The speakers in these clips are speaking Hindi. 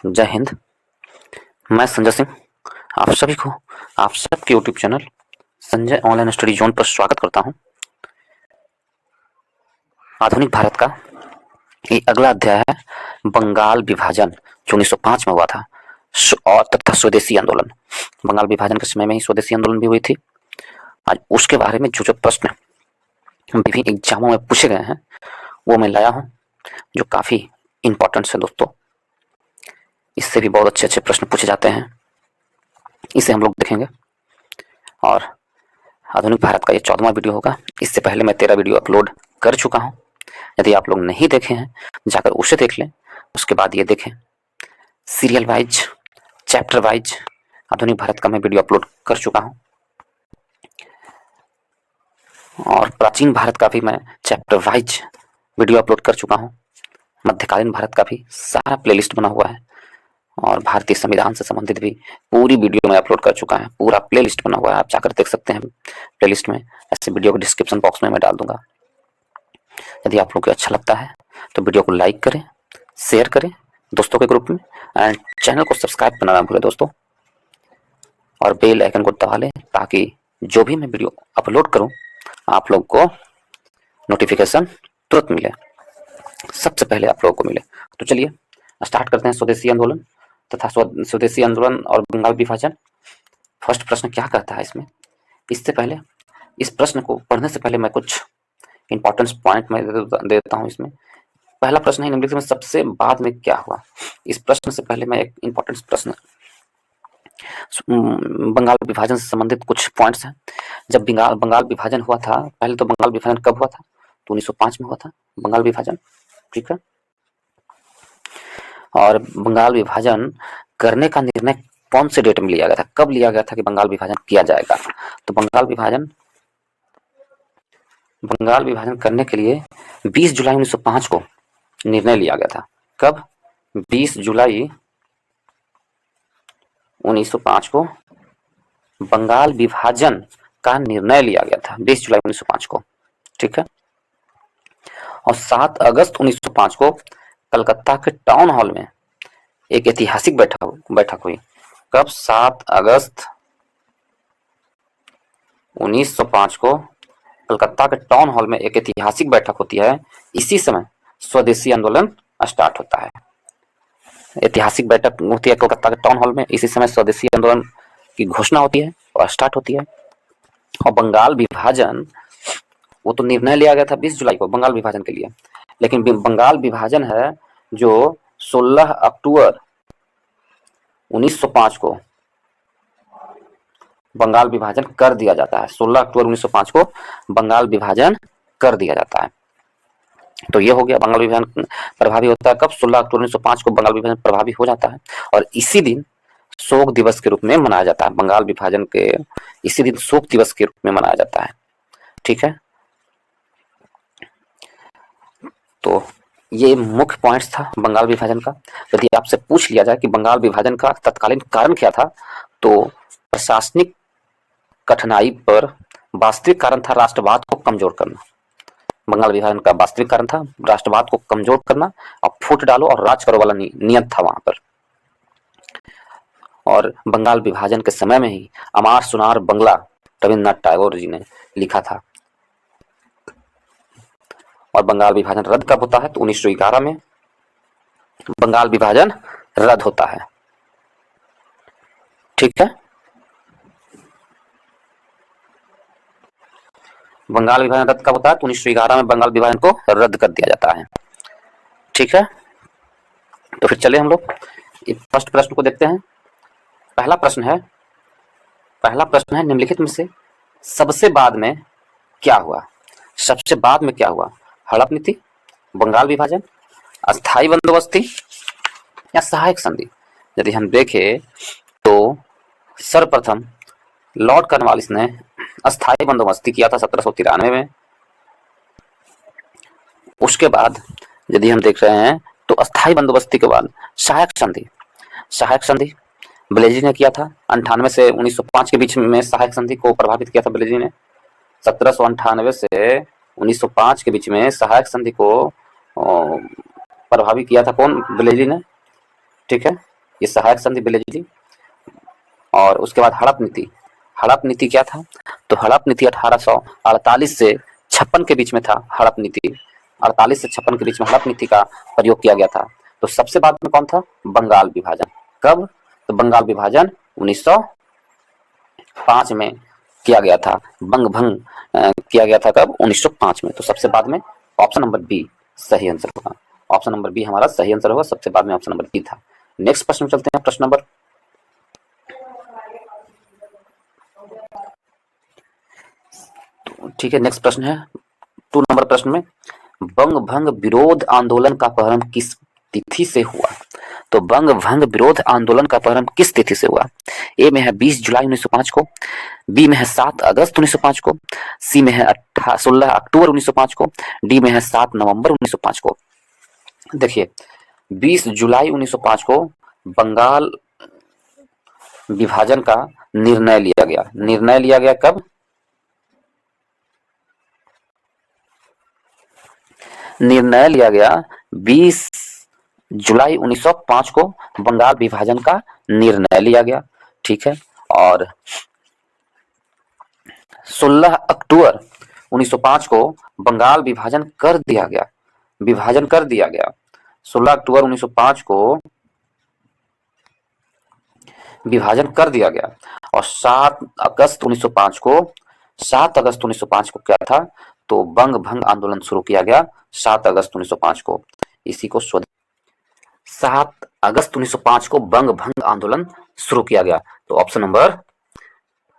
जय हिंद। मैं संजय सिंह आप सभी को आप सबके YouTube channel Sanjay online study zone पर स्वागत करता हूं। आधुनिक भारत का ये अगला अध्याय है बंगाल विभाजन जो 1905 में हुआ था और तथा स्वदेशी आंदोलन। बंगाल विभाजन के समय में ही स्वदेशी आंदोलन भी हुई थी। आज उसके बारे में जो प्रश्न विभिन्न एग्जामों में पूछे गए हैं वो मैं लाया हूं, जो काफी इंपॉर्टेंट है दोस्तों। इससे भी बहुत अच्छे अच्छे प्रश्न पूछे जाते हैं, इसे हम लोग देखेंगे। और आधुनिक भारत का ये 14वां वीडियो होगा। इससे पहले मैं 13 वीडियो अपलोड कर चुका हूं। यदि आप लोग नहीं देखे हैं जाकर उसे देख लें, उसके बाद ये देखें। सीरियल वाइज, चैप्टर वाइज आधुनिक भारत का मैं वीडियो अपलोड कर चुका हूं और प्राचीन भारत का भी मैं चैप्टर वाइज वीडियो अपलोड कर चुका हूं। मध्यकालीन भारत का भी सारा प्लेलिस्ट बना हुआ है और भारतीय संविधान से संबंधित भी पूरी वीडियो में अपलोड कर चुका है। पूरा प्लेलिस्ट बना हुआ है, आप जाकर देख सकते हैं प्लेलिस्ट में। ऐसे वीडियो को डिस्क्रिप्शन बॉक्स में मैं डाल दूंगा। यदि आप लोग को अच्छा लगता है तो वीडियो को लाइक करें, शेयर करें दोस्तों के ग्रुप में, एंड चैनल को सब्सक्राइब करना ना भूलें दोस्तों, और बेल आइकन को दबा लें ताकि जो भी मैं वीडियो अपलोड करूं आप लोग को नोटिफिकेशन तुरंत मिले, सबसे पहले आप लोगों को मिले। तो चलिए स्टार्ट करते हैं स्वदेशी आंदोलन तथा स्वदेशी आंदोलन और बंगाल विभाजन। फर्स्ट प्रश्न क्या कहता है इसमें? इससे पहले इस प्रश्न को पढ़ने से पहले मैं कुछ इंपॉर्टेंट पॉइंट में दे देता हूं। इसमें पहला प्रश्न है निम्नलिखित में सबसे बाद में क्या हुआ। इस प्रश्न से पहले मैं एक इंपॉर्टेंट प्रश्न, बंगाल विभाजन से संबंधित कुछ पॉइंट्स हैं। जब बंगाल विभाजन हुआ था, पहले तो बंगाल विभाजन कब हुआ था? तो 1905 में हुआ था बंगाल विभाजन, ठीक है। और बंगाल विभाजन करने का निर्णय कौन से डेट में लिया गया था? कब लिया गया था कि बंगाल विभाजन किया जाएगा? तो बंगाल विभाजन करने के लिए 20 जुलाई 1905 को निर्णय लिया गया था। कब? 20 जुलाई 1905 को बंगाल विभाजन का निर्णय लिया गया था, 20 जुलाई 1905 को, ठीक है। और 7 अगस्त 1905 को कलकत्ता के टाउन हॉल में एक ऐतिहासिक बैठक हुई। कब? 7 अगस्त 1905 को कलकत्ता के टाउन हॉल में एक ऐतिहासिक बैठक होती है। इसी समय स्वदेशी आंदोलन स्टार्ट होता है। ऐतिहासिक बैठक होती है कलकत्ता के टाउन हॉल में, इसी समय स्वदेशी आंदोलन की घोषणा होती है और स्टार्ट होती है। और बंगाल विभाजन, वो तो निर्णय लिया गया था 20 जुलाई को बंगाल विभाजन के लिए, लेकिन बंगाल विभाजन है जो 16 अक्टूबर 1905 को बंगाल विभाजन कर दिया जाता है। 16 अक्टूबर 1905 को बंगाल विभाजन कर दिया जाता है। तो ये हो गया, बंगाल विभाजन प्रभावी होता है कब? 16 अक्टूबर 1905 को बंगाल विभाजन प्रभावी हो जाता है और इसी दिन शोक दिवस के रूप में मनाया जाता है। बंगाल विभाजन के इसी दिन शोक दिवस के रूप में मनाया जाता है, ठीक है। तो ये मुख्य पॉइंट्स था बंगाल विभाजन का। यदि आपसे पूछ लिया जाए कि बंगाल विभाजन का तत्कालीन कारण क्या था, तो प्रशासनिक कठिनाई पर वास्तविक कारण था राष्ट्रवाद को कमजोर करना। बंगाल विभाजन का वास्तविक कारण था राष्ट्रवाद को कमजोर करना और फूट डालो और राज करो वाला नियत था वहां पर। और बंगाल विभाजन के समय में ही अमार सुनार बंगला रविन्द्रनाथ टैगोर जी ने लिखा था। और बंगाल विभाजन रद्द कब होता है? तो 1911 में बंगाल विभाजन रद्द होता है, ठीक है। बंगाल विभाजन रद्द कब होता है? तो 1911 में बंगाल विभाजन को रद्द कर दिया जाता है, ठीक है। तो फिर चले हम लोग फर्स्ट प्रश्न को देखते हैं। पहला प्रश्न है निम्नलिखित में से सबसे बाद में क्या हुआ? सबसे बाद में क्या हुआ? हड़प नीति, बंगाल विभाजन, अस्थायी बंदोबस्ती या सहायक संधि? यदि हम देखें तो सर्वप्रथम लॉर्ड कॉर्नवालिस ने अस्थायी बंदोबस्ती किया था 1793 में। उसके बाद यदि हम देख रहे हैं तो अस्थायी बंदोबस्ती के बाद सहायक संधि ब्लेजी ने किया था 98 से 1905 के बीच में। सहायक संधि को प्रभावित किया था ब्लेजी ने। 1798 से 1905 के बीच में सहायक संधि को प्रभावित किया था कौन? ब्लेजी ने, ठीक है। ये सहायक संधि बेलेजी। और उसके बाद हड़प नीति। हड़प नीति क्या था? तो हड़प नीति 1848 से 56 के बीच में था। हड़प नीति 48 से 56 के बीच में हड़प नीति का प्रयोग किया गया था। तो सबसे बाद में कौन था? बंगाल विभाजन। कब? तो बंगाल विभाजन 1905 में किया गया था। बंग भंग किया गया था कब? 1905 में। तो सबसे बाद में ऑप्शन नंबर बी सही आंसर होगा। ऑप्शन नंबर बी हमारा सही आंसर होगा। सबसे बाद में ऑप्शन नंबर बी था। नेक्स्ट प्रश्न चलते हैं। प्रश्न नंबर ठीक है, नेक्स्ट प्रश्न है 2 नंबर प्रश्न में, बंग भंग विरोध आंदोलन का प्रारंभ किस तिथि से हुआ? तो बंग भंग विरोध आंदोलन का प्रारंभ किस तिथि से हुआ? ए में है 20 जुलाई 1905 को, बी में है 7 अगस्त 1905 को, सी में है 16 अक्टूबर 1905 को, डी में है 7 नवंबर 1905 को। देखिए 20 जुलाई 1905 को बंगाल विभाजन का निर्णय लिया गया। निर्णय लिया गया कब? निर्णय लिया गया 20 जुलाई 1905 को बंगाल विभाजन का निर्णय लिया गया। ठीक है, और 16 अक्टूबर 1905 को बंगाल विभाजन कर दिया गया। विभाजन कर दिया गया 16 अक्टूबर 1905 को विभाजन कर दिया गया। और 7 अगस्त 1905 को 7 अगस्त 1905 को क्या था? तो बंग भंग आंदोलन शुरू किया गया 7 अगस्त 1905 को। इसी को 7 अगस्त 1905 को बंग भंग आंदोलन शुरू किया गया। तो ऑप्शन नंबर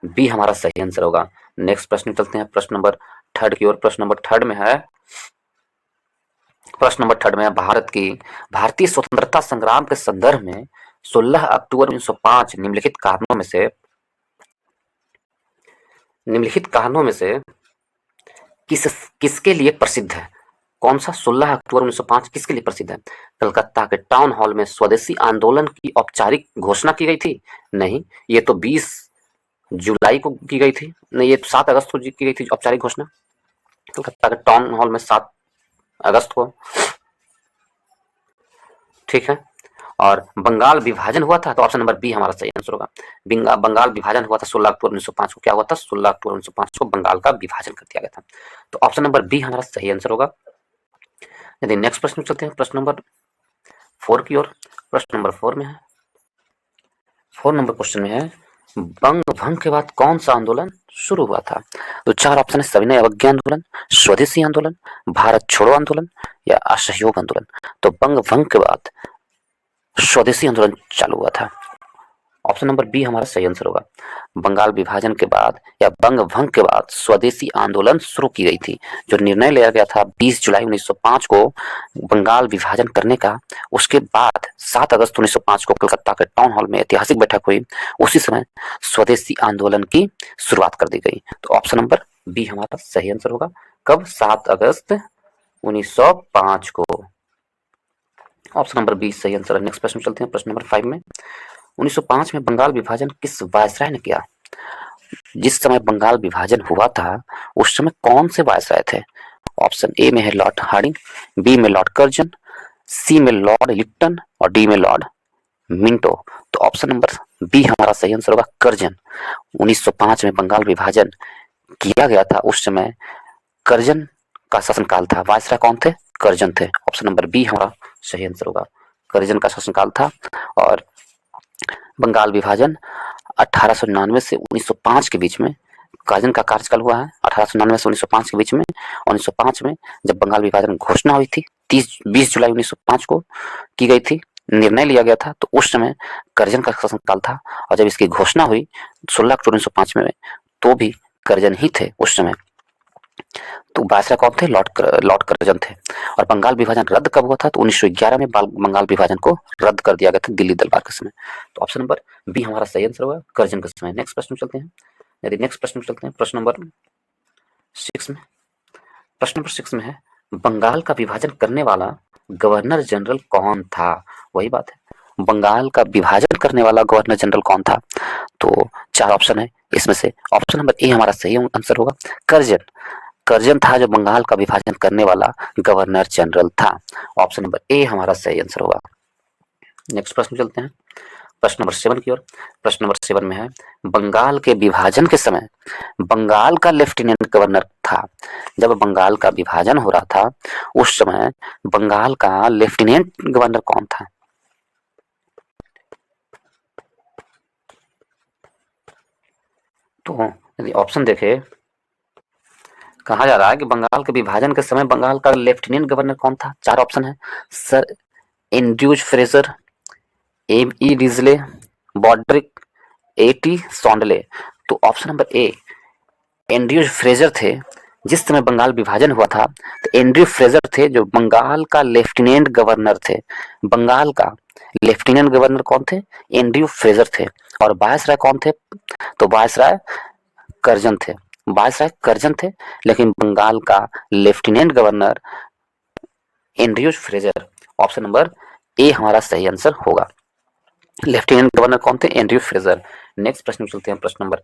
बी हमारा सही आंसर होगा। नेक्स्ट प्रश्न चलते हैं प्रश्न नंबर 3 की ओर। प्रश्न नंबर 3 में है, प्रश्न नंबर 3 में है, भारतीय स्वतंत्रता संग्राम के संदर्भ में 16 अक्टूबर 1905 निम्नलिखित कारणों में से किसके लिए प्रसिद्ध है? कौन सा 16 अक्टूबर 1905 किसके लिए प्रसिद्ध है? कलकत्ता के टाउन हॉल में स्वदेशी आंदोलन की औपचारिक घोषणा की गई थी? नहीं, ये तो 20 जुलाई को की गई थी। नहीं, ये 7 अगस्त को की गई थी औपचारिक घोषणा, कलकत्ता के टाउन हॉल में 7 अगस्त को। ठीक है, और बंगाल विभाजन हुआ था, तो ऑप्शन नंबर बी हमारा सही आंसर होगा। बंगाल विभाजन हुआ था 16 अक्टूबर 1905 को। क्या हुआ था? 16 अक्टूबर 1905 को बंगाल का विभाजन कर दिया गया था। तो ऑप्शन नंबर बी हमारा सही आंसर होगा। यदि नेक्स्ट प्रश्न चलते हैं प्रश्न नंबर 4 की ओर। प्रश्न नंबर 4 में है, 4 नंबर क्वेश्चन में है, बंग भंग के बाद कौन सा आंदोलन शुरू हुआ था? तो 4 ऑप्शन है, सविनय अवज्ञा आंदोलन, स्वदेशी आंदोलन, भारत छोड़ो आंदोलन या असहयोग आंदोलन। तो बंग भंग के बाद स्वदेशी आंदोलन चालू हुआ था। ऑप्शन नंबर बी हमारा सही आंसर होगा। बंगाल विभाजन के बाद या बंग भंग के बाद स्वदेशी आंदोलन शुरू की गई थी। जो निर्णय लिया गया था 20 जुलाई 1905 को बंगाल विभाजन करने का, उसके बाद 7 अगस्त 1905 को कलकत्ता के टाउन हॉल में ऐतिहासिक बैठक हुई। उसी समय स्वदेशी आंदोलन की शुरुआत कर दी गई। तो ऑप्शन नंबर बी हमारा सही आंसर होगा। कब? 7 अगस्त 1905 को। ऑप्शन नंबर बी सही आंसर है। नेक्स्ट प्रश्न चलते हैं प्रश्न नंबर 5 में। 1905 में बंगाल विभाजन किस वायसराय ने किया? जिस समय बंगाल विभाजन हुआ था उस समय कौन से वायसराय थे? ऑप्शन ए में है लॉर्ड हार्डिंग, बी में लॉर्ड कर्जन, सी में लॉर्ड लिप्टन और डी में लॉर्ड मिंटो। तो ऑप्शन नंबर बी हमारा सही आंसर होगा, कर्जन। 1905 में बंगाल विभाजन किया गया था, उस समय कर्जन का शासनकाल था। वायसराय कौन थे? कर्जन थे। ऑप्शन नंबर बी हमारा सही आंसर होगा, कर्जन का शासनकाल था। और बंगाल विभाजन 1899 से 1905 के बीच में कर्जन का कार्यकाल हुआ है। 1899 से 1905 के बीच में, 1905 में जब बंगाल विभाजन घोषणा हुई थी 20 जुलाई 1905 को की गई थी, निर्णय लिया गया था, तो उस समय कर्जन का शासनकाल था। और जब इसकी घोषणा हुई 16 अक्टूबर 1905 में, तो भी कर्जन ही थे उस समय। तो वायसराय कौन थे? लॉर्ड कर्जन थे। और बंगाल विभाजन रद्द कब हुआ था? तो 1911 में बंगाल विभाजन को रद्द कर दिया गया था दिल्ली दरबार के समय। तो ऑप्शन नंबर बी हमारा सही आंसर होगा, कर्जन के समय। नेक्स्ट प्रश्न चलते हैं। यदि नेक्स्ट प्रश्न चलते हैं प्रश्न नंबर 6 में। प्रश्न नंबर 6 में है, बंगाल का विभाजन करने वाला गवर्नर जनरल कौन था? वही बात है, बंगाल का विभाजन करने वाला गवर्नर जनरल कौन था? तो 4 ऑप्शन है, इसमें से ऑप्शन नंबर ए हमारा सही आंसर होगा, कर्जन। कर्जन था जो बंगाल का विभाजन करने वाला गवर्नर जनरल था। ऑप्शन नंबर ए हमारा सही आंसर होगा। नेक्स्ट प्रश्न चलते हैं। प्रश्न नंबर 7 की ओर। प्रश्न नंबर 7 में है, बंगाल के विभाजन के समय बंगाल का लेफ्टिनेंट गवर्नर था। जब बंगाल का विभाजन हो रहा था उस समय बंगाल का लेफ्टिनेंट गवर्नर कौन था? तो यदि ऑप्शन देखे, कहा जा रहा है कि बंगाल के विभाजन के समय बंगाल का लेफ्टिनेंट गवर्नर कौन था? 4 ऑप्शन है। Sir Andrews Fraser, M E Risley, Brodrick, A T Sondley. तो option number A, Andrews Fraser थे। जिस समय बंगाल विभाजन हुआ था तो एंड्रयू फ्रेजर थे जो बंगाल का लेफ्टिनेंट गवर्नर थे। बंगाल का लेफ्टिनेंट गवर्नर कौन थे? एंड्रयू फ्रेजर थे। और वायसराय कौन थे? तो वायसराय कर्जन थे। वायसराय कर्जन थे, लेकिन बंगाल का lieutenant governor Andrews Fraser. Option number ए हमारा सही आंसर होगा। लेफ्टिनेंट गवर्नर कौन थे? Andrew Fraser. नेक्स्ट प्रश्न चलते हैं प्रश्न नंबर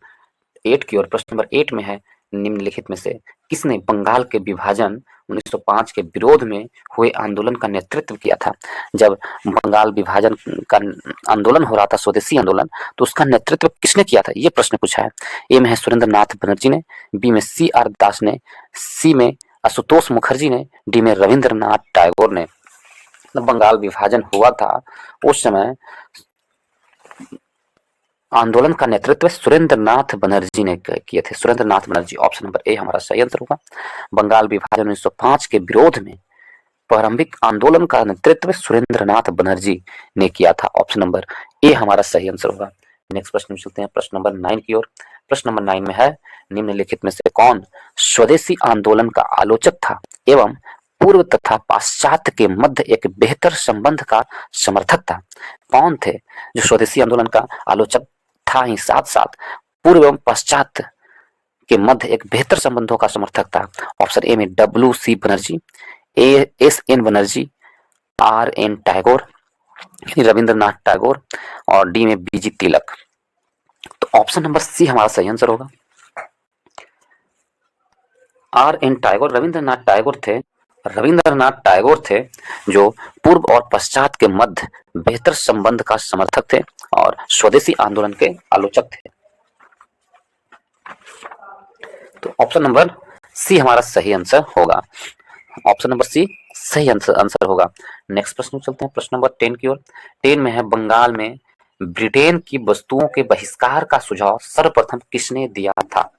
8 की ओर। प्रश्न नंबर 8 में है, निम्नलिखित में से किसने बंगाल के विभाजन 1905 के विरोध में हुए आंदोलन का नेतृत्व किया था? जब बंगाल विभाजन का आंदोलन हो रहा था, स्वदेशी आंदोलन, तो उसका नेतृत्व किसने किया था? ये प्रश्न पूछा है। ए में है सुरेंद्र नाथ बनर्जी ने, बी में सी आर दास ने, सी में आशुतोष मुखर्जी ने, डी में रविंद्रनाथ टैगोर ने। बंगाल विभाजन हुआ था उस समय आंदोलन का नेतृत्व सुरेंद्र नाथ बनर्जी ने किए थे। सुरेंद्र नाथ बनर्जी। ऑप्शन नंबर ए हमारा सही आंसर होगा। बंगाल विभाजन 1905 के विरोध में प्रारंभिक आंदोलन का नेतृत्व सुरेंद्र नाथ बनर्जी ने किया था। ऑप्शन नंबर ए हमारा सही आंसर होगा। नेक्स्ट प्रश्न में चलते हैं प्रश्न नंबर 9 की ओर। प्रश्न नंबर 9 में है, निम्नलिखित में से कौन स्वदेशी आंदोलन का आलोचक था एवं पूर्व तथा पाश्चात्य के मध्य एक बेहतर संबंध का समर्थक था? कौन थे जो स्वदेशी आंदोलन का आलोचक था ही साथ साथ पूर्व एवं पश्चात के मध्य एक बेहतर संबंधों का समर्थक था? ऑप्शन ए में W C Banerjee, A S N Banerjee, R N Tagore, Rabindranath Tagore, और डी में बीजी तिलक। तो ऑप्शन नंबर सी हमारा सही आंसर होगा। आर एन टैगोर रविंद्रनाथ टैगोर थे जो पूर्व और पश्चात के मध्य बेहतर संबंध का समर्थक थे और स्वदेशी आंदोलन के आलोचक थे। तो ऑप्शन नंबर सी हमारा सही आंसर होगा। ऑप्शन नंबर सी सही आंसर होगा। नेक्स्ट प्रश्न चलते हैं प्रश्न नंबर 10 की ओर। 10 में है, बंगाल में ब्रिटेन की वस्तुओं के बहिष्कार का सुझाव सर्वप्रथम किसने दिया था?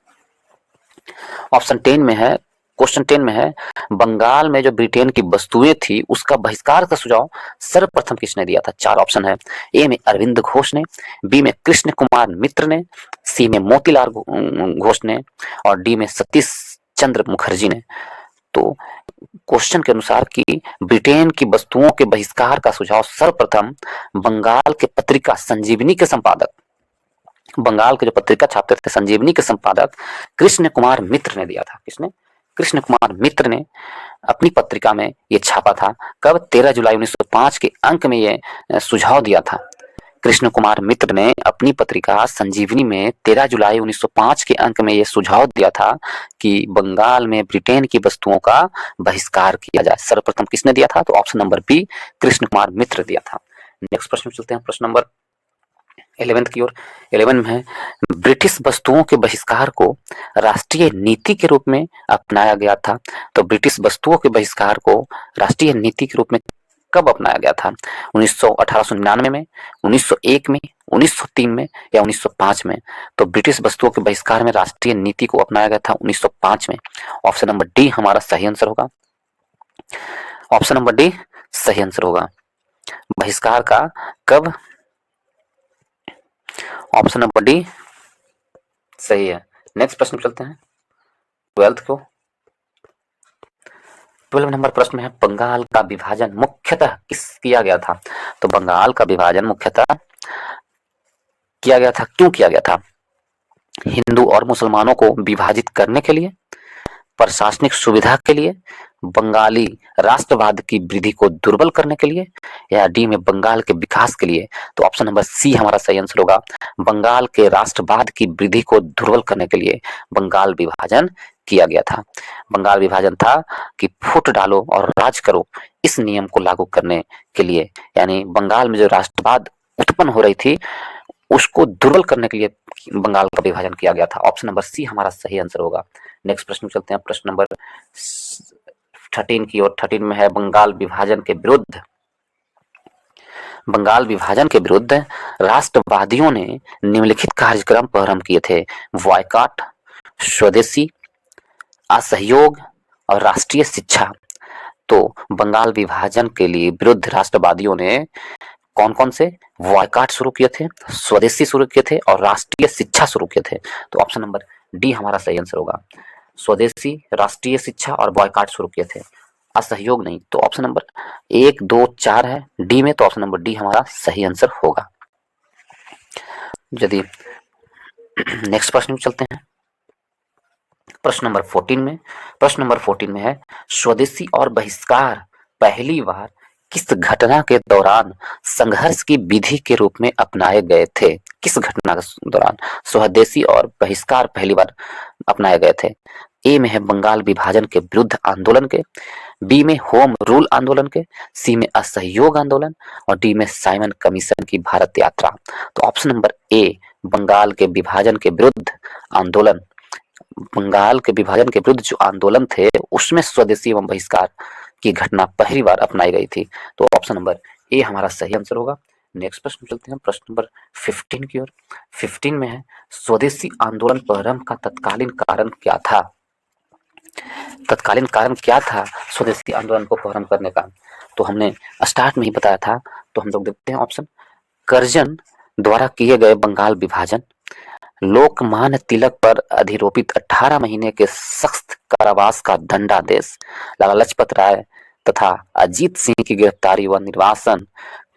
ऑप्शन 10 में है, क्वेश्चन 10 में है, बंगाल में जो ब्रिटेन की वस्तुएं थी उसका बहिष्कार का सुझाव सर्वप्रथम किसने दिया था? 4 ऑप्शन है। ए में अरविंद घोष ने, बी में कृष्ण कुमार मित्र ने, सी में मोतीलाल घोष ने, और डी में सतीश चंद्र मुखर्जी ने। तो क्वेश्चन के अनुसार कि ब्रिटेन की वस्तुओं के बहिष्कार का सुझाव सर्वप्रथम बंगाल के पत्रिका संजीवनी के संपादक, बंगाल के जो पत्रिका छापते थे संजीवनी के संपादक कृष्ण कुमार मित्र ने दिया था। किसने? कृष्ण कुमार मित्र ने अपनी पत्रिका में यह छापा था। कब? 13 जुलाई 1905 के अंक में यह सुझाव दिया था। कृष्ण कुमार मित्र ने अपनी पत्रिका संजीवनी में 13 जुलाई 1905 के अंक में यह सुझाव दिया था कि बंगाल में ब्रिटेन की वस्तुओं का बहिष्कार किया जाए। सर्वप्रथम किसने दिया था? तो option number B Krishna Kumar Mitra दिया था। नेक्स्ट प्रश्न चलते हैं प्रश्न नंबर 11 की ओर। 11 में है, ब्रिटिश वस्तुओं के बहिष्कार को राष्ट्रीय नीति के रूप में अपनाया गया था। तो ब्रिटिश वस्तुओं के बहिष्कार को राष्ट्रीय नीति के रूप में कब अपनाया गया था? 1899 में, 1901 में, 1903 में या 1905 में? तो ब्रिटिश वस्तुओं के बहिष्कार में राष्ट्रीय नीति को अपनाया गया था 1905 में। ऑप्शन नंबर डी हमारा सही आंसर होगा। ऑप्शन नंबर डी सही आंसर होगा। बहिष्कार का कब? ऑप्शन नंबर डी सही है। नेक्स्ट प्रश्न चलते हैं 12 नंबर प्रश्न है, बंगाल का विभाजन मुख्यतः किस किया गया था? तो बंगाल का विभाजन मुख्यतः किया गया था, क्यों किया गया था? हिंदू और मुसलमानों को विभाजित करने के लिए, प्रशासनिक सुविधा के लिए, बंगाली राष्ट्रवाद की वृद्धि को दुर्बल करने के लिए, या डी में बंगाल के विकास के लिए? तो ऑप्शन नंबर सी हमारा सही आंसर होगा। बंगाल के राष्ट्रवाद की वृद्धि को दुर्बल करने के लिए बंगाल विभाजन किया गया था। बंगाल विभाजन था कि फूट डालो और राज करो, इस नियम को लागू करने के लिए, यानी बंगाल में जो राष्ट्रवाद उत्पन्न हो रही थी उसको दुर्बल करने के लिए बंगाल का विभाजन किया गया था। ऑप्शन नंबर सी हमारा सही आंसर होगा। नेक्स्ट प्रश्न चलते हैं, प्रश्न नंबर 13 की ओर। 13 में है बंगाल विभाजन के विरुद्ध। बंगाल विभाजन के विरुद्ध राष्ट्रवादियों ने निम्नलिखित कार्यक्रम प्रारंभ किए थे: बॉयकॉट, स्वदेशी, असहयोग और राष्ट्रीय शिक्षा। तो बंगाल विभाजन के लिए विरुद्ध राष्ट्रवादियों ने कौन कौन से बॉयकॉट शुरू किए थे, स्वदेशी शुरू किए थे और राष्ट्रीय शिक्षा शुरू किए थे। तो ऑप्शन नंबर डी हमारा सही आंसर होगा। स्वदेशी, राष्ट्रीय शिक्षा और बॉयकॉट शुरू किए थे, असहयोग नहीं। तो ऑप्शन नंबर 1, 2, 4 है डी में, तो ऑप्शन नंबर डी हमारा सही आंसर होगा। यदि नेक्स्ट प्रश्न में चलते हैं, प्रश्न नंबर 14 में। प्रश्न नंबर 14 में है स्वदेशी और बहिष्कार पहली बार किस घटना के दौरान संघर्ष की विधि के रूप में अपनाए गए थे? किस घटना के दौरान स्वदेशी और बहिष्कार पहली बार अपनाए गए थे? ए में है बंगाल विभाजन के विरुद्ध आंदोलन के, बी में होम रूल आंदोलन के, सी में असहयोग आंदोलन और डी में साइमन कमीशन की भारत यात्रा। तो ऑप्शन नंबर ए बंगाल के विभाजन के विरुद्ध आंदोलन, बंगाल के विभाजन के विरुद्ध जो आंदोलन थे उसमें स्वदेशी एवं बहिष्कार की घटना पहली बार अपनाई गई थी। तो ऑप्शन नंबर ए हमारा सही आंसर होगा। नेक्स्ट प्रश्न चलते हैं, प्रश्न नंबर 15 की ओर। 15 में है स्वदेशी आंदोलन प्रारंभ का तत्कालीन कारण क्या था? तत्कालीन कारण क्या था स्वदेशी आंदोलन को प्रारंभ करने का? तो हमने स्टार्ट में ही बताया था, तो हम लोग देखते हैं ऑप्शन। कर्जन द्वारा किए गए बंगाल विभाजन, लोकमान्य तिलक पर अधिरोपित 18 महीने के सख्त कारावास का दंडादेश, लाला लाजपत राय तथा अजीत सिंह की गिरफ्तारी व निर्वासन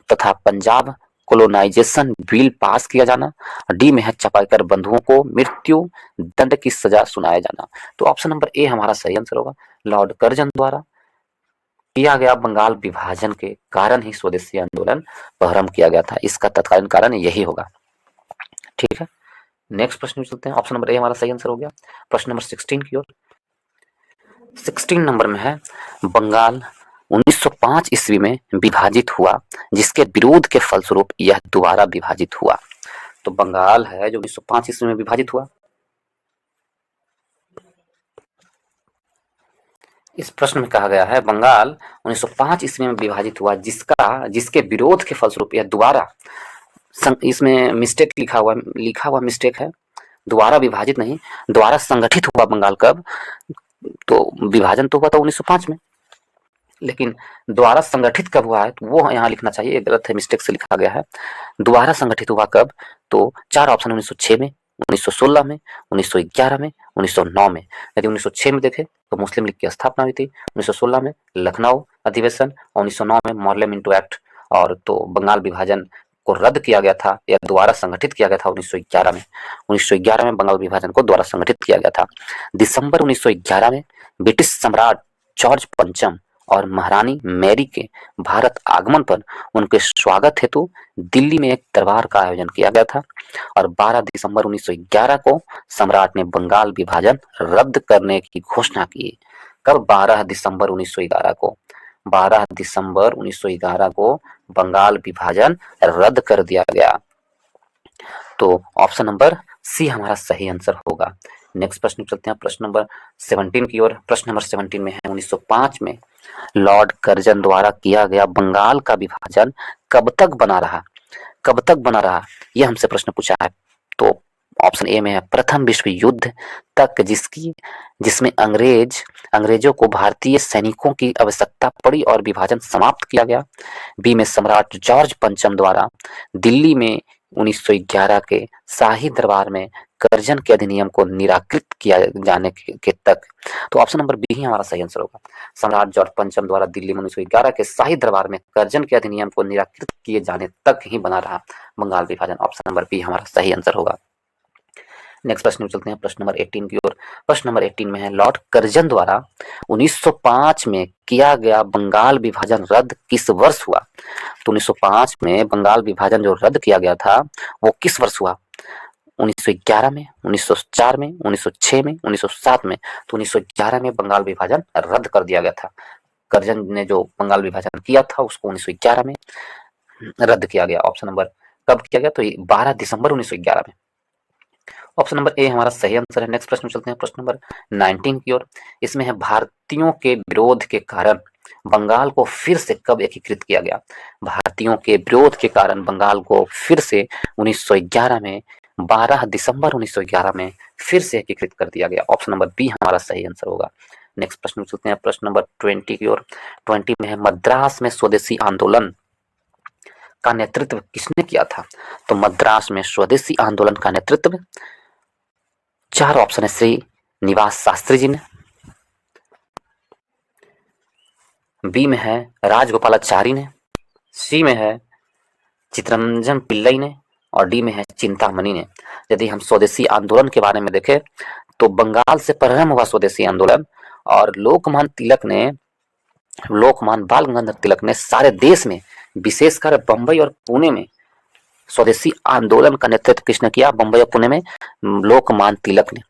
तथा पंजाब कोलोनाइजेशन बिल पास किया जाना। डी में है चापाईकर बंधुओं को मृत्यु दंड की सजा सुनाया जाना। तो ऑप्शन नंबर ए हमारा सही आंसर होगा। लॉर्ड कर्जन द्वारा किया गया बंगाल विभाजन के कारण ही स्वदेशी आंदोलन प्रारंभ किया गया था, इसका तत्कालीन कारण यही होगा। ठीक है, नेक्स्ट प्रश्न में चलते हैं। ऑप्शन नंबर ए हमारा सही आंसर हो गया। प्रश्न नंबर 16 की ओर। 16 नंबर में है बंगाल 1905 ईस्वी में विभाजित हुआ जिसके विरोध के फलस्वरूप यह दोबारा विभाजित हुआ। तो बंगाल है जो 1905 ईस्वी में विभाजित हुआ। इस प्रश्न में कहा गया है बंगाल 1905 ईस्वी में विभाजित हुआ जिसके विरोध के फलस्वरूप यह दोबारा, इसमें मिस्टेक लिखा हुआ मिस्टेक है, दोबारा विभाजित नहीं, दोबारा संगठित हुआ बंगाल कब? तो विभाजन तो हुआ था 1905 में, लेकिन दोबारा संगठित कब हुआ है तो वो यहाँ लिखना चाहिए, गलत है, मिस्टेक से लिखा गया है। दोबारा संगठित हुआ कब? तो 4 ऑप्शन 1906 में, 1916 में, 1911 में, 1909 में। यदि 1906 में देखें तो मुस्लिम लीग की स्थापना हुई थी, 1916 में लखनऊ अधिवेशन और 1909 में मॉर्ले मिंटो एक्ट, और तो बंगाल विभाजन को रद्द किया गया था या दोबारा संगठित किया गया था 1911 में। 1911 में बंगाल विभाजन को दोबारा संगठित किया गया था। दिसंबर 1911 में ब्रिटिश सम्राट जॉर्ज पंचम और महारानी मैरी के भारत आगमन पर उनके स्वागत हेतु दिल्ली में एक दरबार का आयोजन किया गया था और 12 दिसंबर 1911 को सम्राट ने बंगाल विभाजन रद्द करने की घोषणा की। कब? 12 दिसंबर 1911 को। 12 दिसंबर 1911 को बंगाल विभाजन रद्द कर दिया गया। तो ऑप्शन नंबर सी हमारा सही आंसर होगा। नेक्स्ट प्रश्न चलते हैं, प्रश्न नंबर 17 की ओर। प्रश्न नंबर 17 में है 1905 में लॉर्ड कर्जन द्वारा किया गया बंगाल का विभाजन कब तक बना रहा? कब तक बना रहा यह हमसे प्रश्न पूछा है। तो ऑप्शन ए में है प्रथम विश्व युद्ध तक, जिसमें अंग्रेजों को भारतीय सैनिकों की आवश्यकता पड़ी और विभाजन समाप्त किया गया। बी में सम्राट जॉर्ज पंचम द्वारा दिल्ली में 1911 के शाही दरबार में कर्जन के अधिनियम को निराकृत किया जाने के तक। तो ऑप्शन नंबर बी ही हमारा सही आंसर होगा। सम्राट जॉर्ज पंचम द्वारा दिल्ली में 1911 के शाही दरबार में कर्जन के अधिनियम को निराकृत किए जाने तक ही बना रहा बंगाल विभाजन। ऑप्शन नंबर बी हमारा सही आंसर होगा। नेक्स्ट प्रश्न में चलते हैं, प्रश्न नंबर 18 की ओर। प्रश्न नंबर 18 में है लॉर्ड कर्जन द्वारा 1905 में किया गया बंगाल विभाजन रद्द किस वर्ष हुआ? तो 1905 में बंगाल विभाजन जो रद्द किया गया था वो किस वर्ष हुआ? 1911 में, 1904 में, 1906 में, 1907 में। तो 1911 में बंगाल विभाजन रद्द कर दिया गया था। कर्जन ने जो बंगाल विभाजन किया था उसको 1911 में रद्द किया गया। ऑप्शन नंबर कब किया गया? तो 12 दिसंबर 1911 में। ऑप्शन नंबर ए हमारा सही आंसर है। नेक्स्ट प्रश्न चलते हैं प्रश्न नंबर 19 की ओर। इसमें है भारतीयों के विरोध के कारण बंगाल को फिर से कब एकीकृत किया गया? भारतीयों के विरोध के कारण बंगाल को फिर से 1911 में 12 दिसंबर 1911 में फिर से एकीकृत कर दिया गया। ऑप्शन नंबर बी हमारा सही आंसर होगा। नेक्स्ट प्रश्न चलते हैं प्रश्न नंबर 20 की ओर। 20 में है मद्रास में स्वदेशी आंदोलन का नेतृत्व किसने किया था? तो मद्रास में स्वदेशी आंदोलन का नेतृत्व 4 ऑप्शन है श्री निवास शास्त्री जी ने, बी में है राजगोपालाचारी ने, सी में है चितरंजन पिल्लई ने और डी में है चिंतामणि ने। यदि हम स्वदेशी आंदोलन के बारे में देखें तो बंगाल से प्रारंभ हुआ स्वदेशी आंदोलन और लोकमान्य बाल गंगाधर तिलक ने सारे देश में विशेषकर बंबई और पुणे में स्वदेशी आंदोलन का नेतृत्व किसने किया? बंबई और पुणे में लोकमान्य तिलक ने।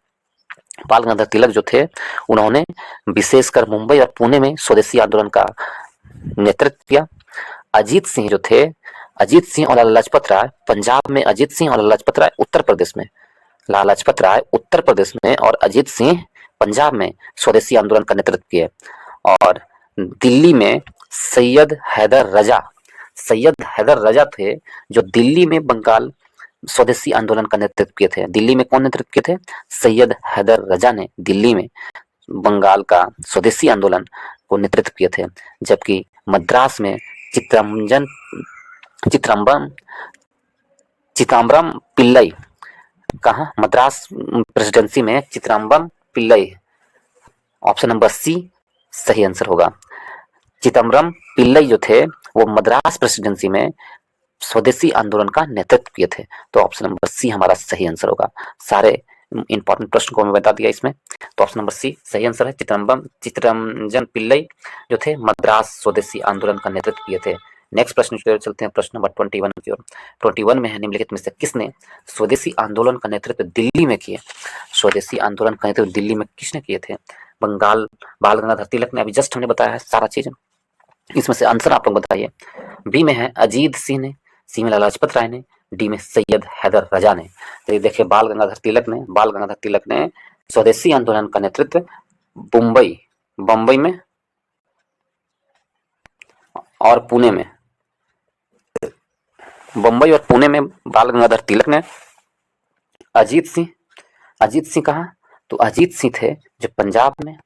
बाल गंगाधर तिलक जो थे उन्होंने विशेषकर मुंबई और पुणे में स्वदेशी आंदोलन का नेतृत्व किया। अजीत सिंह जो थे, अजीत सिंह और लाला लाजपत राय पंजाब में, अजीत सिंह और लाला लाजपत राय उत्तर प्रदेश में, लाला लाजपत राय उत्तर प्रदेश में और अजीत सिंह पंजाब में स्वदेशी आंदोलन का नेतृत्व किए। और दिल्ली में सैयद हैदर रजा थे जो दिल्ली में बंगाल स्वदेशी आंदोलन का नेतृत्व किए थे। दिल्ली में कौन नेतृत्व किए थे? सैयद हैदर रजा ने दिल्ली में बंगाल का स्वदेशी आंदोलन को नेतृत्व किए थे। जबकि मद्रास में चिदम्बरम पिल्लई, कहा? मद्रास प्रेसिडेंसी में Chidambaram Pillai. Option number C सही आंसर होगा। चिदम्बरम पिल्लई जो थे वो मद्रास प्रेसिडेंसी में स्वदेशी आंदोलन का नेतृत्व किए थे। तो ऑप्शन नंबर सी हमारा सही आंसर होगा। सारे इंपॉर्टेंट प्रश्न को मैं बता दिया इसमें, तो ऑप्शन नंबर सी सही आंसर है। चितरंजन पिल्लई जो थे मद्रास स्वदेशी आंदोलन का नेतृत्व किए थे। नेक्स्ट प्रश्न की ओर चलते हैं प्रश्न नंबर 21 की ओर। 21 में है निम्नलिखित में से किसने स्वदेशी आंदोलन का नेतृत्व दिल्ली में किए? स्वदेशी आंदोलन का नेतृत्व दिल्ली में किसने किए थे? बाल गंगाधर तिलक ने, अभी जस्ट हमने बताया है सारा चीज। इसमें से आंसर आप लोग बताइए। बी में है अजीत सिंह ने, सी में लाला लाजपत राय ने, डी में सैयद हैदर रजा ने। तो ये देखिए बाल गंगाधर तिलक ने स्वदेशी आंदोलन का नेतृत्व बम्बई में और पुणे में, बम्बई और पुणे में बाल गंगाधर तिलक ने। अजीत सिंह कहा? तो अजीत सिंह थे जो पंजाब में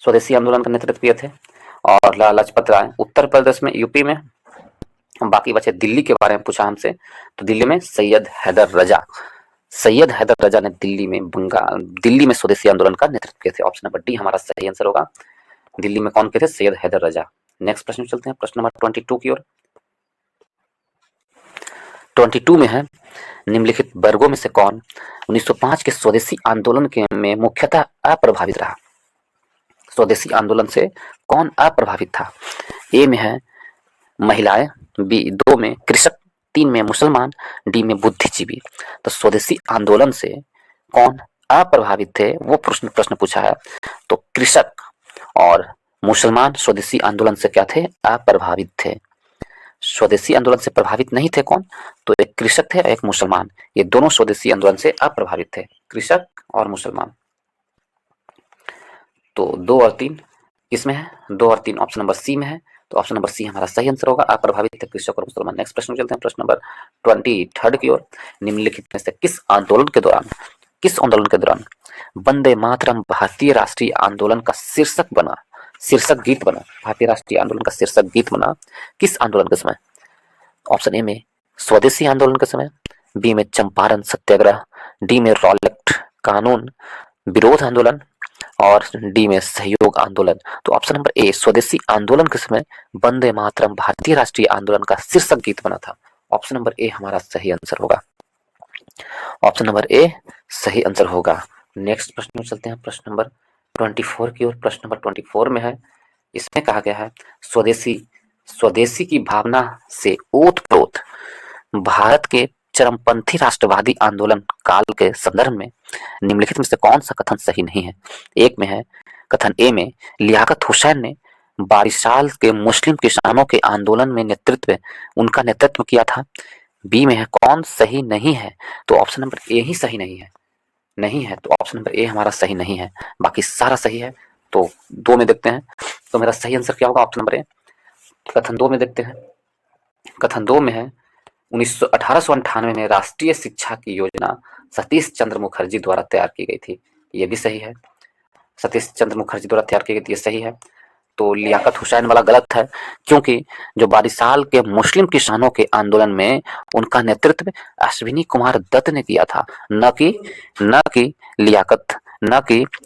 स्वदेशी आंदोलन का नेतृत्व किए थे और लाला लाजपत राय उत्तर प्रदेश में, यूपी में। बाकी बचे दिल्ली के बारे में पूछा हमसे, तो दिल्ली में सैयद हैदर रजा ने दिल्ली में स्वदेशी आंदोलन का नेतृत्व किए थे। ऑप्शन नंबर डी हमारा सही आंसर होगा। दिल्ली में कौन किए थे? सैयद हैदर रजा। नेक्स्ट प्रश्न चलते हैं प्रश्न नंबर 22 की ओर। 22 में है निम्नलिखित वर्गों में से कौन 1905 के स्वदेशी आंदोलन में मुख्यतः अप्रभावित रहा? स्वदेशी आंदोलन से कौन अप्रभावित था? ए में है महिलाएं, बी 2 में कृषक, 3 में मुसलमान, डी में बुद्धिजीवी। तो स्वदेशी आंदोलन से कौन अप्रभावित थे वो प्रश्न पूछा है। तो कृषक और मुसलमान स्वदेशी आंदोलन से क्या थे? अप्रभावित थे। स्वदेशी आंदोलन से प्रभावित नहीं थे कौन? तो एक कृषक थे और एक मुसलमान, ये दोनों स्वदेशी आंदोलन से अप्रभावित थे, कृषक और मुसलमान। तो 2 और 3 किसमें है? 2 और 3 ऑप्शन नंबर सी में है। तो ऑप्शन नंबर सी हमारा सही आंसर होगा। अप्रभावित थे कृषक और मुसलमान। नेक्स्ट प्रश्न चलते हैं प्रश्न नंबर 23 की ओर। निम्नलिखित में से किस आंदोलन के दौरान वंदे मातरम भारतीय राष्ट्रीय आंदोलन का शीर्षक गीत बना? भारतीय राष्ट्रीय आंदोलन का शीर्षक गीत बना किस आंदोलन के समय? ऑप्शन ए में स्वदेशी आंदोलन के समय, बी में चंपारण सत्याग्रह, डी में रॉलेट कानून विरोध आंदोलन और डी में सहयोग आंदोलन। तो ऑप्शन नंबर ए स्वदेशी आंदोलन के समय वंदे मातरम भारतीय राष्ट्रीय आंदोलन का शीर्षक गीत बना था। ऑप्शन नंबर ए हमारा सही आंसर होगा। ऑप्शन नंबर ए सही आंसर होगा। नेक्स्ट प्रश्न में चलते हैं प्रश्न नंबर 24 की ओर। प्रश्न नंबर 24 में है, इसमें कहा गया है स्वदेशी की भावना से ओतप्रोत भारत के चरमपंथी राष्ट्रवादी आंदोलन काल के संदर्भ में निम्नलिखित में से कौन सा कथन सही नहीं है? एक में है कथन ए में लियाकत हुसैन ने 22 साल के मुस्लिम किसानों के आंदोलन में उनका नेतृत्व किया था। बी में है कौन सही नहीं है, तो ऑप्शन नंबर ए ही सही नहीं है, तो ऑप्शन नंबर ए हमारा सही नहीं है, बाकी सारा सही है। तो दो में देखते हैं, तो मेरा सही आंसर क्या होगा, ऑप्शन नंबर ए। कथन दो में देखते हैं, कथन दो में है 1898 में राष्ट्रीय शिक्षा की योजना सतीश चंद्र मुखर्जी द्वारा तैयार की गई थी, ये भी सही है। सतीश चंद्र मुखर्जी द्वारा तैयार की गई थी, ये सही है। तो लियाकत हुसैन वाला गलत है, क्योंकि जो 22 साल के मुस्लिम किसानों के आंदोलन में उनका नेतृत्व अश्विनी कुमार दत्त ने किया था, न कि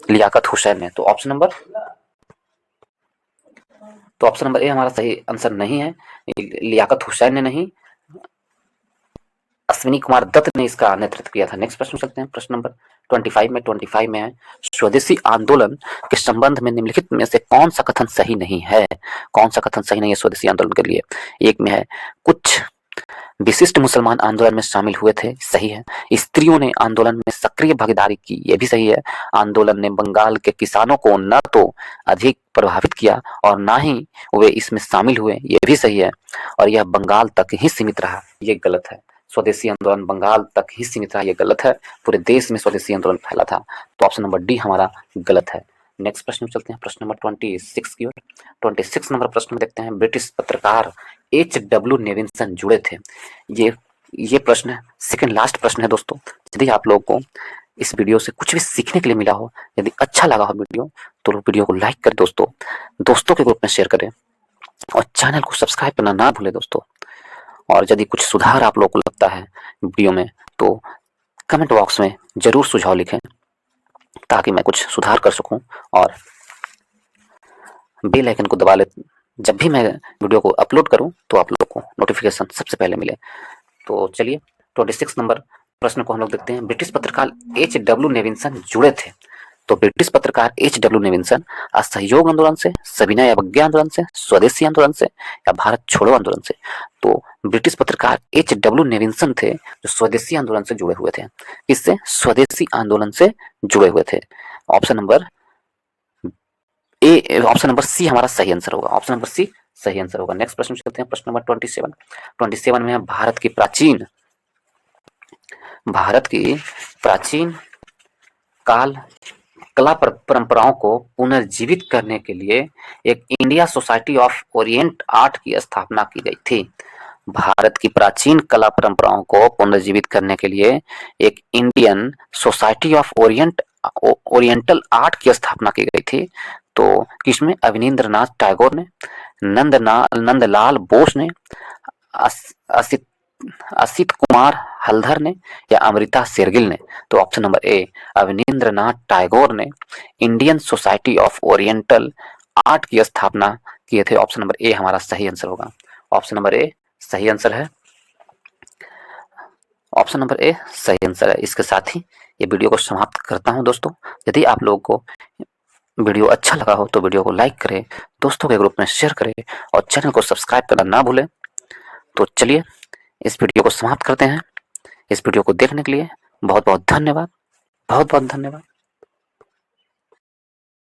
लियाकत हुसैन ने। तो ऑप्शन नंबर ए हमारा सही आंसर नहीं है, लियाकत हुसैन ने नहीं, अश्विनी कुमार दत्त ने इसका नेतृत्व किया था। नेक्स्ट प्रश्न चलते हैं, प्रश्न नंबर 25 में है स्वदेशी आंदोलन के संबंध में निम्नलिखित में से कौन सा कथन सही नहीं है, कौन सा कथन सही नहीं है स्वदेशी आंदोलन के लिए। एक में है कुछ विशिष्ट मुसलमान आंदोलन में शामिल हुए थे, सही है। स्त्रियों ने आंदोलन में सक्रिय भागीदारी की, यह भी सही है। आंदोलन ने बंगाल के किसानों को न तो अधिक प्रभावित किया और ना ही वे इसमें शामिल हुए, यह भी सही है। और यह बंगाल तक ही सीमित रहा, यह गलत है। स्वदेशी आंदोलन बंगाल तक ही सीमित रहा, यह गलत है। पूरे देश में स्वदेशी आंदोलन फैला था, तो ऑप्शन नंबर डी हमारा गलत है। नेक्स्ट प्रश्न में चलते हैं, प्रश्न नंबर 26 की ओर। 26 नंबर प्रश्न में देखते हैं, ब्रिटिश पत्रकार H.W. नेविल्सन जुड़े थे। ये प्रश्न सेकंड लास्ट प्रश्न है दोस्तों। यदि आप लोगों को इस वीडियो से कुछ भी सीखने के लिए मिला हो, यदि अच्छा लगा हो वीडियो, तो वीडियो को लाइक करें दोस्तों के ग्रुप में शेयर करें और चैनल को सब्सक्राइब करना ना भूलें दोस्तों। और यदि कुछ सुधार आप लोगों को लगता है वीडियो में, तो कमेंट बॉक्स में जरूर सुझाव लिखें, ताकि मैं कुछ सुधार कर सकूं और बेल आइकन को दबा ले, जब भी मैं वीडियो को अपलोड करूं तो आप लोगों को नोटिफिकेशन सबसे पहले मिले। तो चलिए 26 नंबर प्रश्न को हम लोग देखते हैं। ब्रिटिश पत्रकार H.W. नेविल्सन जुड़े थे, तो ब्रिटिश पत्रकार H.W. नेविल्सन असहयोग आंदोलन से, सविनय अवज्ञा आंदोलन से, स्वदेशी आंदोलन से या भारत छोड़ो आंदोलन से। तो ब्रिटिश पत्रकार H.W. नेविल्सन थे जो स्वदेशी आंदोलन से जुड़े हुए थे। इससे स्वदेशी आंदोलन से जुड़े हुए थे। ऑप्शन नंबर सी हमारा सही आंसर होगा, ऑप्शन नंबर सी सही आंसर होगा। नेक्स्ट प्रश्न चलते हैं, प्रश्न नंबर 27 में है भारत की प्राचीन काल कला परंपराओं को पुनर्जीवित करने के लिए एक India society of Orient art की स्थापना की गई थी। भारत की प्राचीन कला परंपराओं को पुनर्जीवित करने के लिए एक Indian society of oriental art की स्थापना की गई थी। तो किसमें, अवनींद्रनाथ टैगोर ने, नंदलाल बोस ने, असित कुमार हल्दर ने या अमृता शेरगिल ने। तो option number A Abanindranath Tagore ने Indian society of oriental art की स्थापना किए थे। ऑप्शन नंबर ए हमारा सही आंसर होगा, ऑप्शन नंबर ए सही आंसर है, ऑप्शन नंबर ए सही आंसर है। इसके साथ ही ये वीडियो को समाप्त करता हूं दोस्तों। यदि आप लोगों को वीडियो अच्छा लगा हो तो वीडियो को लाइक करें, दोस्तों के ग्रुप में शेयर करें और चैनल को सब्सक्राइब करना ना भूलें। तो चलिए इस वीडियो को समाप्त करते हैं। इस वीडियो को देखने के लिए बहुत बहुत धन्यवाद, बहुत बहुत धन्यवाद।